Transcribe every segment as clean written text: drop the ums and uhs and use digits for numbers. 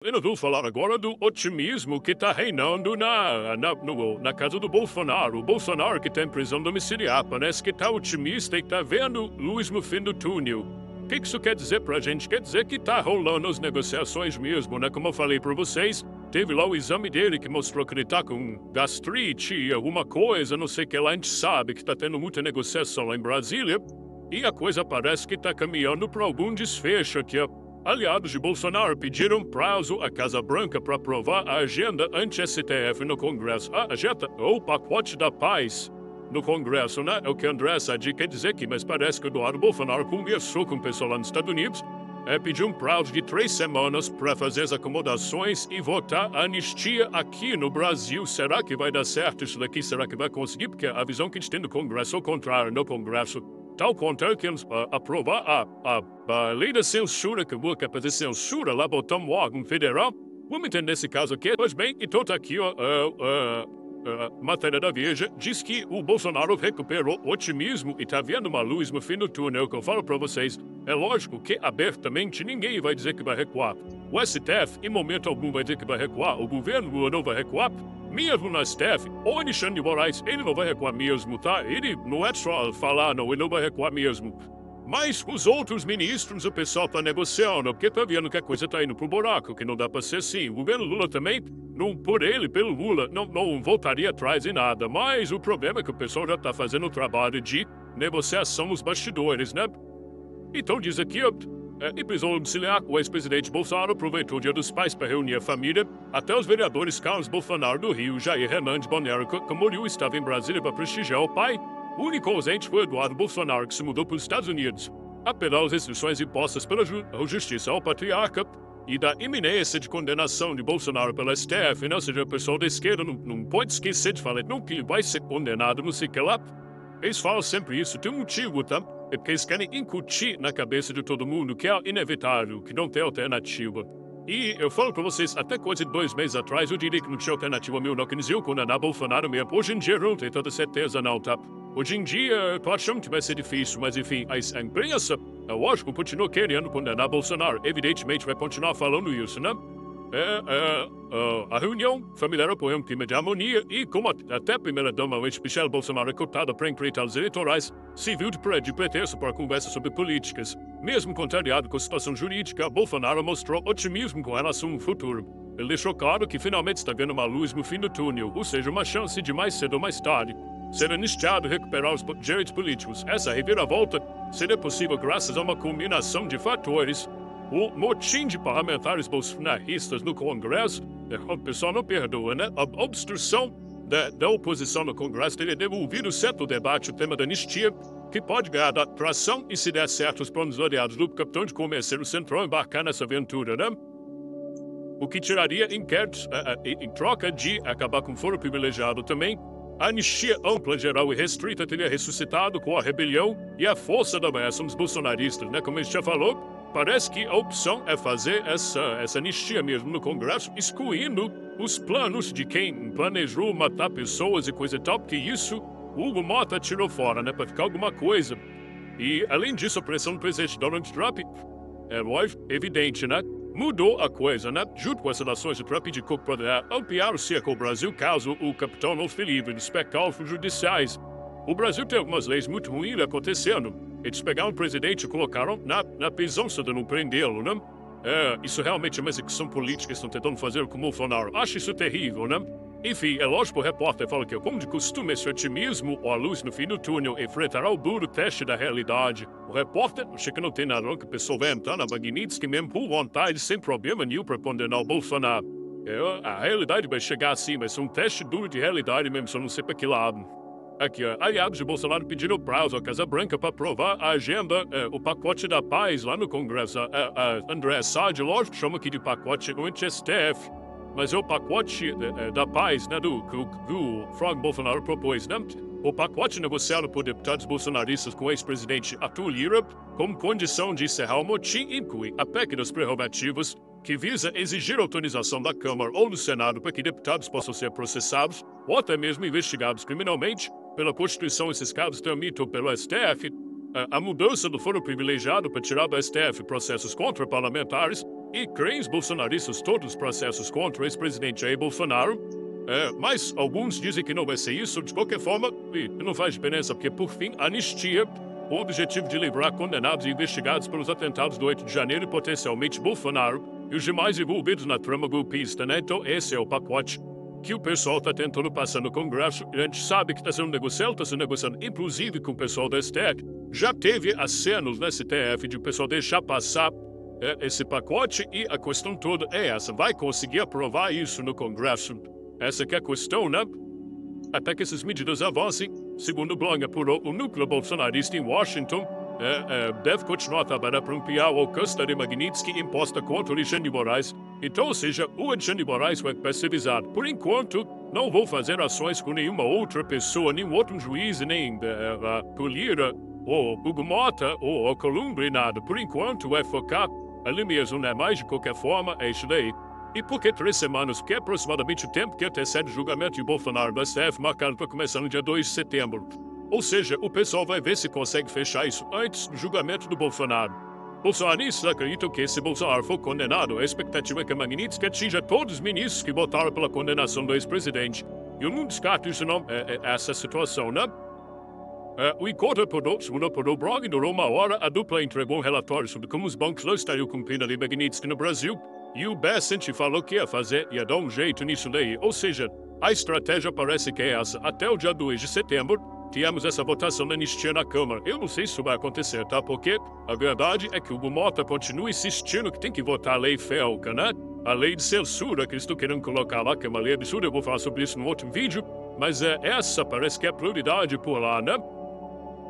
Eu vou falar agora do otimismo que está reinando na casa do Bolsonaro. O Bolsonaro que está em prisão domiciliar parece que está otimista e está vendo luz no fim do túnel. O que isso quer dizer pra gente? Quer dizer que está rolando as negociações mesmo, né? Como eu falei pra vocês, teve lá o exame dele que mostrou que ele tá com gastrite e alguma coisa, não sei o que lá. A gente sabe que está tendo muita negociação lá em Brasília e a coisa parece que está caminhando para algum desfecho aqui, ó. Aliados de Bolsonaro pediram prazo à Casa Branca para aprovar a agenda anti-STF no Congresso. A agenda, ou pacote da paz no Congresso, né? É o que André Sadi quer dizer aqui, mas parece que o Eduardo Bolsonaro conversou com o pessoal lá nos Estados Unidos, pediu um prazo de 3 semanas para fazer as acomodações e votar a anistia aqui no Brasil. Será que vai dar certo isso daqui? Será que vai conseguir? Porque a visão que a gente tem do Congresso é o contrário, no Congresso. Tal contrário que eles aprovar a lei da censura, que é fazer censura lá, botar um órgão federal. Vamos entender esse caso aqui. Pois bem, então tá aqui, ó, matéria da Veja, diz que o Bolsonaro recuperou otimismo e tá vendo uma luz no fim do túnel. O que eu falo pra vocês, é lógico que abertamente ninguém vai dizer que vai recuar. O STF, em momento algum, vai dizer que vai recuar. O governo não vai recuar. Mesmo no STF, o Alexandre de Moraes, ele não vai recuar mesmo, tá? Ele não é só falar, não, ele não vai recuar mesmo. Mas os outros ministros, o pessoal tá negociando, porque tá vendo que a coisa tá indo pro buraco, que não dá pra ser assim. O governo Lula também, não por ele, pelo Lula, não voltaria atrás em nada. Mas o problema é que o pessoal já tá fazendo o trabalho de negociação nos bastidores, né? Então diz aqui, em prisão domiciliar, o ex-presidente Bolsonaro aproveitou o Dia dos Pais para reunir a família. Até os vereadores Carlos Bolsonaro do Rio, Jair Renan de Balneário Camboriú estava em Brasília para prestigiar o pai. O único ausente foi Eduardo Bolsonaro, que se mudou para os Estados Unidos. Apesar das restrições impostas pela Justiça ao patriarca e da iminência de condenação de Bolsonaro pela STF, né? Ou seja, o pessoal da esquerda não pode esquecer de falar não que ele vai ser condenado, não sei o que lá. Eles falam sempre isso, tem um motivo, tá? É porque eles querem incutir na cabeça de todo mundo que é inevitável, que não tem alternativa. E eu falo pra vocês, até coisa de 2 meses atrás, eu diria que não tinha alternativa mesmo, não, que eles iam condenar Bolsonaro mesmo. Hoje em dia eu não tenho tanta certeza não, tá? Hoje em dia, eu acho que vai ser difícil, mas enfim, a imprensa, é lógico, continua querendo condenar Bolsonaro. Evidentemente vai continuar falando isso, né? A reunião familiar apoiou um clima de harmonia e, como até a primeira-dama, Michelle Bolsonaro, é cotada para enfrentar os eleitorais, se viu de pretexto para conversa sobre políticas. Mesmo contrariado com a situação jurídica, Bolsonaro mostrou otimismo com relação ao futuro. Ele deixou claro que finalmente está vendo uma luz no fim do túnel, ou seja, uma chance de mais cedo ou mais tarde ser anistiado e recuperar os direitos políticos. Essa reviravolta seria possível graças a uma combinação de fatores. O motim de parlamentares bolsonaristas no Congresso, o pessoal não perdoa, né? A obstrução da oposição no Congresso teria devolvido certo debate o tema da anistia, que pode ganhar da tração e, se der certo, os planos variados do capitão de comercial Centrão embarcar nessa aventura, né? O que tiraria inquéritos em troca de acabar com foro privilegiado também. A anistia ampla, geral e restrita teria ressuscitado com a rebelião e a força da ameaça dos bolsonaristas, né? Como a gente já falou, parece que a opção é fazer essa anistia mesmo no Congresso, excluindo os planos de quem planejou matar pessoas e coisa e tal, porque isso o Hugo Mota tirou fora, né? Pra ficar alguma coisa. E, além disso, a pressão do presidente Donald Trump é, lógico, evidente, né? Mudou a coisa, né? Junto com as relações de Trump de Cook poderá ampliar o cerco ao Brasil caso o capitão não fique livre dos pecautos judiciais. O Brasil tem algumas leis muito ruins acontecendo. Eles pegaram o presidente e colocaram na prisão se não prendê-lo, né? Isso realmente é uma execução política que estão tentando fazer com o Bolsonaro. Acho isso terrível, né? Enfim, é lógico, o repórter fala que, como de costume, esse otimismo ou a luz no fim do túnel enfrentará o duro teste da realidade. O repórter acha que não tem nada, não, que a pessoa vai entrar na Magnitsky mesmo por vontade, sem problema nenhum para condenar o Bolsonaro. A realidade vai chegar assim, vai ser um teste duro de realidade mesmo, só não sei para que lado. Aqui, aliados de Bolsonaro pediram prazo à Casa Branca para aprovar a agenda, o pacote da paz lá no Congresso. André Sadi, lógico, chama aqui de pacote anti-STF. Mas é o pacote da paz, né, do Frank Bolsonaro propôs, né? O pacote negociado por deputados bolsonaristas com o ex-presidente Arthur Lira, como condição de encerrar o motim, inclui a PEC das prerrogativas, que visa exigir autorização da Câmara ou do Senado para que deputados possam ser processados ou até mesmo investigados criminalmente. Pela Constituição, esses casos tramitam pelo STF. A mudança do foro privilegiado para tirar do STF processos contra parlamentares e creem os bolsonaristas todos os processos contra o ex-presidente Jair Bolsonaro. Mas alguns dizem que não vai ser isso. De qualquer forma, e não faz diferença, porque, por fim, anistia o objetivo de livrar condenados e investigados pelos atentados do 8 de janeiro e potencialmente Bolsonaro e os demais envolvidos na trama golpista, né? Então, esse é o pacote que o pessoal está tentando passar no Congresso. A gente sabe que está sendo negociando, inclusive com o pessoal do STF. Já teve acenos no STF de o pessoal deixar passar esse pacote e a questão toda é essa. Vai conseguir aprovar isso no Congresso? Essa que é a questão, né? Até que essas medidas avancem, segundo o blog apurou, o núcleo bolsonarista em Washington deve continuar a trabalhar para ampliar o alcance da lei Magnitsky imposta contra o Alexandre de Moraes. Então, ou seja, o Alexandre de Moraes vai ser avisado. Por enquanto, não vou fazer ações com nenhuma outra pessoa, nenhum outro juiz, nem Colira, ou Hugo Mota, ou Alcolumbre, nada. Por enquanto, é focar ali mesmo, né? Mas, de qualquer forma, é isso daí. E por que 3 semanas? Porque é aproximadamente o tempo que antecede o julgamento de Bolsonaro do STF, marcado para começar no dia 2 de setembro. Ou seja, o pessoal vai ver se consegue fechar isso antes do julgamento do Bolsonaro. Bolsonaristas acreditam que se Bolsonaro for condenado, a expectativa é que a Magnitsky atinja todos os ministros que votaram pela condenação do ex-presidente. Eu não descarto isso não, essa situação, né? O encontro apurou, segundo apurou o blog, durou 1 hora. A dupla entregou um relatório sobre como os bancos não estariam cumprindo a lei Magnitsky no Brasil. E o Bessent falou que ia dar um jeito nisso daí. Ou seja, a estratégia parece que é essa. Até o dia 2 de setembro, temos essa votação da anistia na Câmara. Eu não sei se isso vai acontecer, tá? Porque a verdade é que o Hugo Mota continua insistindo que tem que votar a lei Felca, né? A lei de censura que eles estão querendo colocar lá, que é uma lei absurda. Eu vou falar sobre isso no outro vídeo. Mas essa parece que é a prioridade por lá, né?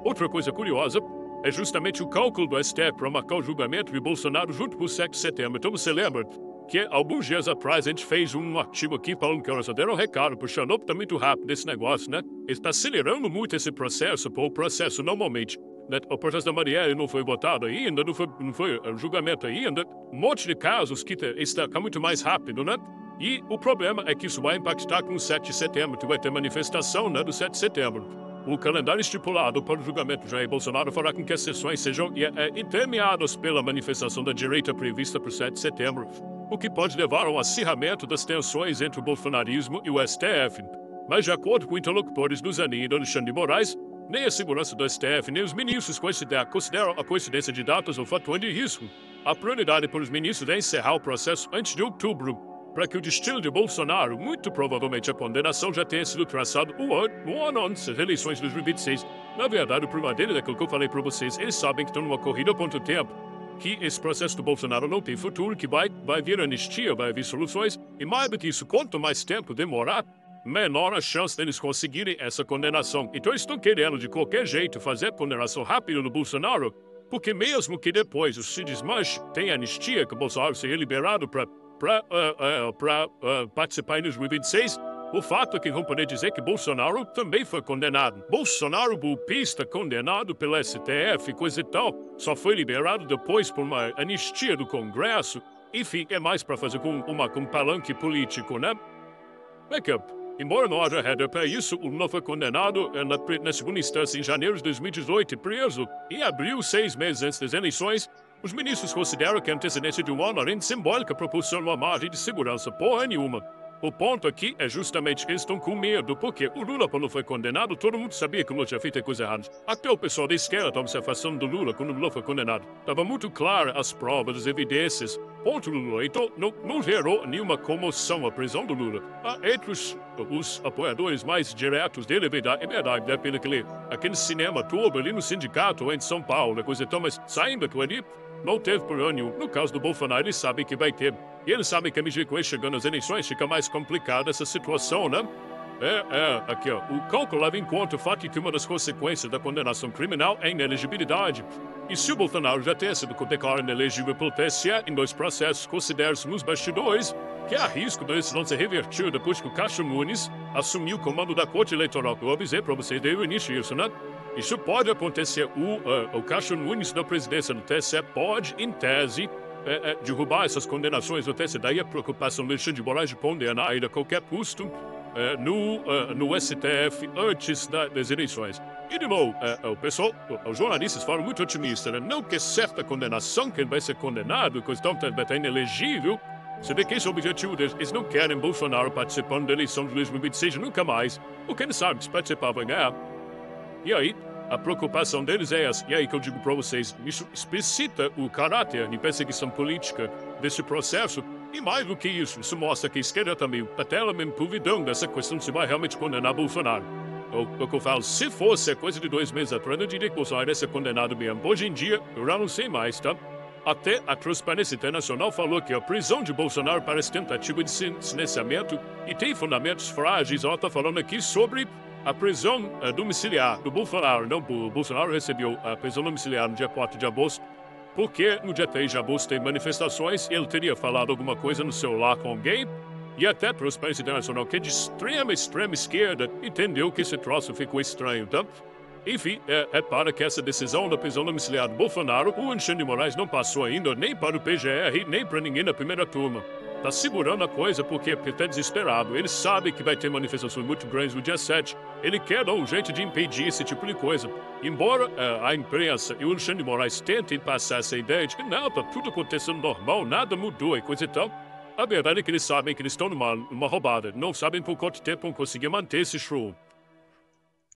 Outra coisa curiosa é justamente o cálculo do STF para marcar o julgamento de Bolsonaro junto com o 7 de setembro. Então você lembra que alguns dias atrás a gente fez um artigo aqui falando que só deram um recado, puxando tá muito rápido esse negócio, né? Ele está acelerando muito esse processo, o processo normalmente, né? O processo da Marielle não foi votado ainda, não foi julgamento ainda, um monte de casos que está muito mais rápido, né? E o problema é que isso vai impactar com o 7 de setembro, que vai ter manifestação, né, do 7 de setembro. O calendário estipulado para o julgamento de Jair Bolsonaro fará com que as sessões sejam intermeadas pela manifestação da direita prevista para o 7 de setembro, o que pode levar ao acirramento das tensões entre o bolsonarismo e o STF. Mas, de acordo com interlocutores do Zanin e do Alexandre de Moraes, nem a segurança do STF, nem os ministros consideram a coincidência de datas um fator de risco. A prioridade para os ministros é encerrar o processo antes de outubro, para que o destino de Bolsonaro, muito provavelmente a condenação, já tenha sido traçado um ano antes das eleições de 2026. Na verdade, o problema dele é aquilo que eu falei para vocês. Eles sabem que estão numa corrida contra o tempo, que esse processo do Bolsonaro não tem futuro, que vai vir anistia, vai vir soluções, e mais do que isso, quanto mais tempo demorar, menor a chance deles conseguirem essa condenação. Então eles estão querendo, de qualquer jeito, fazer a condenação rápida do Bolsonaro, porque mesmo que depois se desmanche, tem anistia, que o Bolsonaro seja liberado para participar em 2026, o fato é que vão poder dizer que Bolsonaro também foi condenado. Bolsonaro, golpista, condenado pela STF, coisa e tal, só foi liberado depois por uma anistia do Congresso. Enfim, é mais para fazer com um palanque político, né? Embora não haja header para isso, o Lula foi condenado na segunda instância em janeiro de 2018 e preso em abril, 6 meses antes das eleições. Os ministros consideram que a antecedência de um ano, além de simbólica, proporciona uma margem de segurança porra nenhuma. O ponto aqui é justamente que eles estão com medo, porque o Lula, quando foi condenado, todo mundo sabia que o Lula tinha feito coisa errada. Até o pessoal da esquerda estava se afastando do Lula quando o Lula foi condenado. Estava muito claro as provas, as evidências contra o Lula. Então, não gerou nenhuma comoção a prisão do Lula. Entre os apoiadores mais diretos dele, é verdade, né? Pelo aquele cinema todo ali no sindicato, em São Paulo, coisa e tal, mas saindo daquilo ali, não teve problema nenhum. No caso do Bolsonaro, eles sabem que vai ter. E eles sabem que a medida que vai chegando às eleições fica mais complicada essa situação, né? Aqui, ó. O cálculo leva em conta o fato de que uma das consequências da condenação criminal é a inelegibilidade. E se o Bolsonaro já tenha sido declarado inelegível pelo TSE em 2 processos, considera-se nos bastidores que há risco da decisão ser revertida depois que o Cássio Nunes assumiu o comando da Corte Eleitoral. Eu avisei para vocês desde o início isso, né? Isso pode acontecer. O Cássio Nunes da presidência do TSE pode, em tese, derrubar essas condenações do TSE. Daí a preocupação do Alexandre de Moraes de condenar ainda a qualquer custo. no STF antes das eleições. E, de novo, o pessoal, os jornalistas falam muito otimistas, né? Não que certa condenação, quem vai ser condenado, coisa tal, vai estar inelegível. Você vê que esse é o objetivo deles. Eles não querem Bolsonaro participando da eleição de 2026 nunca mais. Ou quem sabe, se participar, vai ganhar. E aí, a preocupação deles é essa. E aí que eu digo para vocês, isso explicita o caráter de perseguição política desse processo. E mais do que isso mostra que a esquerda também até ela mesmo duvidando dessa questão de se vai realmente condenar Bolsonaro. O que eu falo, se fosse coisa de 2 meses atrás, eu diria que Bolsonaro ia ser condenado mesmo. Hoje em dia, eu já não sei mais, tá? Até a Transparência Internacional falou que a prisão de Bolsonaro parece tentativa de silenciamento e tem fundamentos frágeis. Ela está falando aqui sobre a prisão domiciliar do Bolsonaro. Não, o Bolsonaro recebeu a prisão domiciliar no dia 4 de agosto, porque no dia 3 de agosto tem manifestações, ele teria falado alguma coisa no celular com alguém, e até a Transparência Internacional, que é de extrema esquerda, entendeu que esse troço ficou estranho, tá? Enfim, para que essa decisão da prisão domiciliar do Bolsonaro, o Alexandre de Moraes não passou ainda nem para o PGR, nem para ninguém na primeira turma. Tá segurando a coisa porque tá desesperado. Ele sabe que vai ter manifestações muito grandes no dia 7. Ele quer dar um jeito de impedir esse tipo de coisa. Embora a imprensa e o Alexandre de Moraes tentem passar essa ideia de que não, tá tudo acontecendo normal, nada mudou e coisa e tal, a verdade é que eles sabem que eles estão numa roubada. Não sabem por quanto tempo vão conseguir manter esse show.